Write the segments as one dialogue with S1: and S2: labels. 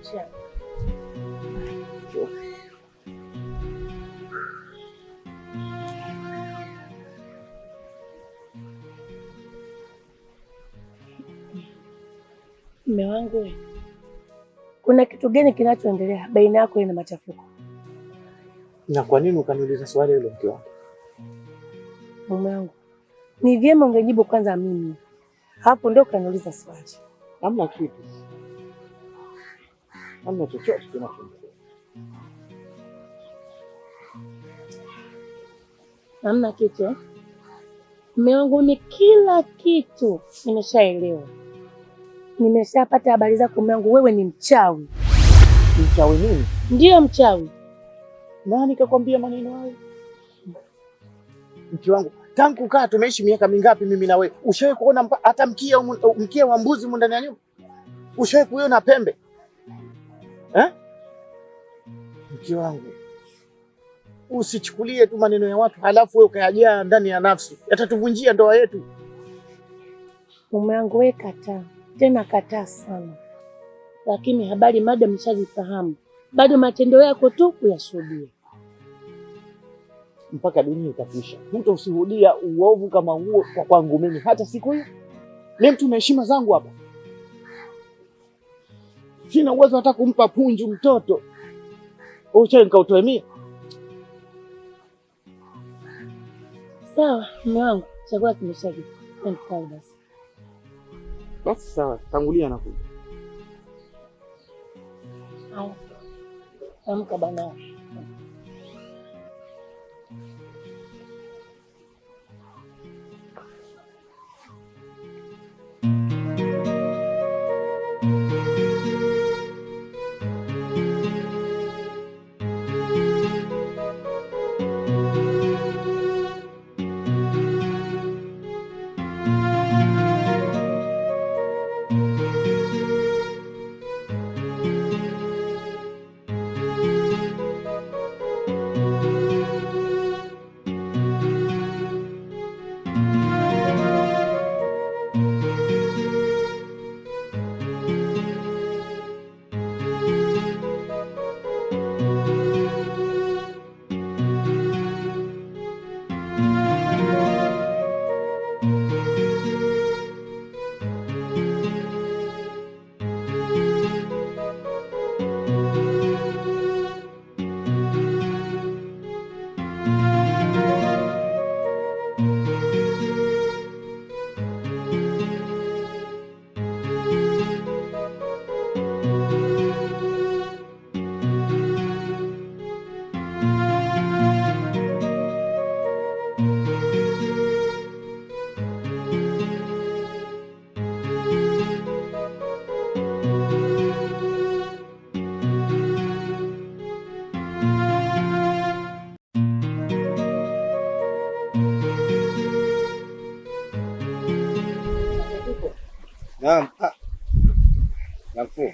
S1: mchawi. Mume wangu, kuna kitu gani kinachoendelea baina yako na Machafuko?
S2: Na kwa nini ukaniuliza swali hilo mke wangu?
S1: Mume wangu, ni vyema ungejibu kwanza mimi, hapo ndio ukaniuliza swali.
S2: Hamna kitu, hamna chochote kinachoendelea.
S1: Hamna kitu? Mume wangu, ni kila kitu nimeshaelewa. Nimeshapata habari zako mume wangu, wewe ni mchawi.
S2: Mchawi nini?
S1: Ndiyo mchawi.
S2: Nani kakwambia maneno hayo? Mke wangu, tangu kukaa tumeishi miaka mingapi mimi na wewe? Ushawahi kuona hata mkia wa mbuzi ndani ya nyumba? Ushawahi kuona pembe? Mke wangu, usichukulie tu maneno ya watu halafu wewe ukayajaa ndani ya nafsi. Yatatuvunjia ndoa yetu.
S1: Mume wangu, wewe kataa. Tena kataa sana. Lakini habari madam mshazifahamu. Bado matendo yako tu kuyashuhudia.
S2: Mpaka dunia itakwisha, hutoshuhudia uovu kama huo kwa kwangu mimi hata siku hiyo. Mimi mtu na heshima zangu hapa. Sina uwezo hata kumpa punju mtoto. Uche nikautoe mimi.
S1: Sawa, mume wangu, chakula kimeshagika. Nikae basi.
S2: Basi sawa, tangulia na kuja.
S1: Amka bana.
S3: Naam. Nafuu.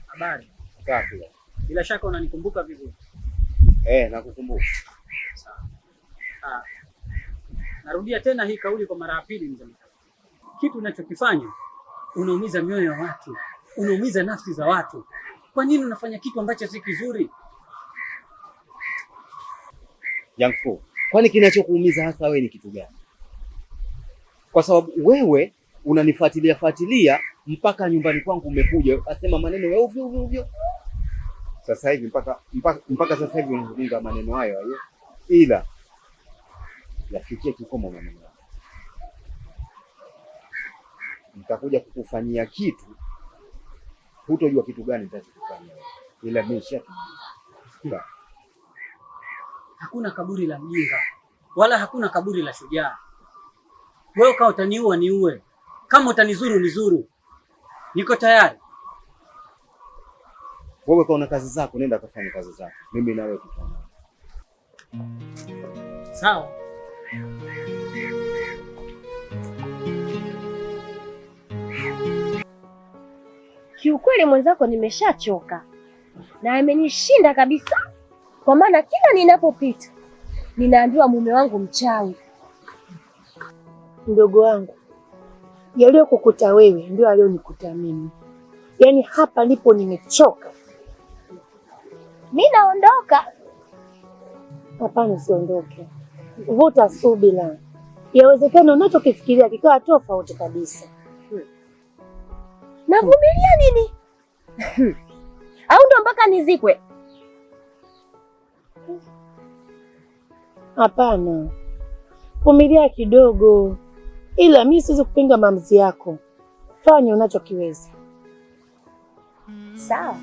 S4: Habari.
S3: Safi.
S4: Bila shaka unanikumbuka vizuri.
S3: Nakukumbuka.
S4: Sawa. Narudia tena hii kauli kwa mara ya pili mzee. Kitu unachokifanya unaumiza mioyo ya watu, unaumiza nafsi za watu. Kwa nini unafanya kitu ambacho si kizuri?
S3: Nafuu. Kwani kinachokuumiza hasa wewe ni kitu gani? Kwa sababu wewe unanifuatilia mpaka nyumbani kwangu umekuja ukasema maneno ya ovyo. Sasa hivi mpaka sasa hivi unazungumza maneno hayo, ila yafikie kikomo maneno hayo. Nitakuja kukufanyia kitu, hutojua kitu gani nitakufanyia, ila mimi
S4: hakuna kaburi la mjinga wala hakuna kaburi la shujaa. Wewe kama utaniua niue, kama utanizuru nizuru, niko tayari.
S3: Wewe kaona kazi zako, nenda kafanya kazi zako, mimi na wewe tutaona.
S4: Sawa.
S5: Kiukweli mwenzako nimeshachoka na amenishinda kabisa, kwa maana kila ninapopita ninaambiwa mume wangu mchawi.
S1: Mdogo wangu, yaliyokukuta wewe ndio alionikuta mimi, Yaani hapa ndipo nimechoka.
S5: Mimi naondoka.
S1: Hapana, usiondoke. Vuta subira. Yawezekana unachokifikiria kikawa tofauti kabisa.
S5: Navumilia nini? Au ndo mpaka nizikwe?
S1: Hapana, vumilia kidogo, ila mimi siwezi kupinga maamuzi yako. Fanya unachokiweza.
S5: Sawa.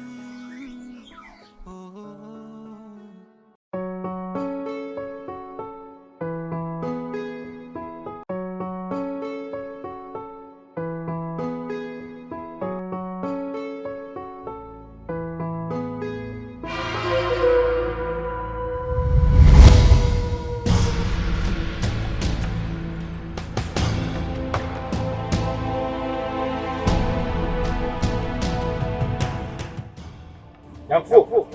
S2: Yanfu.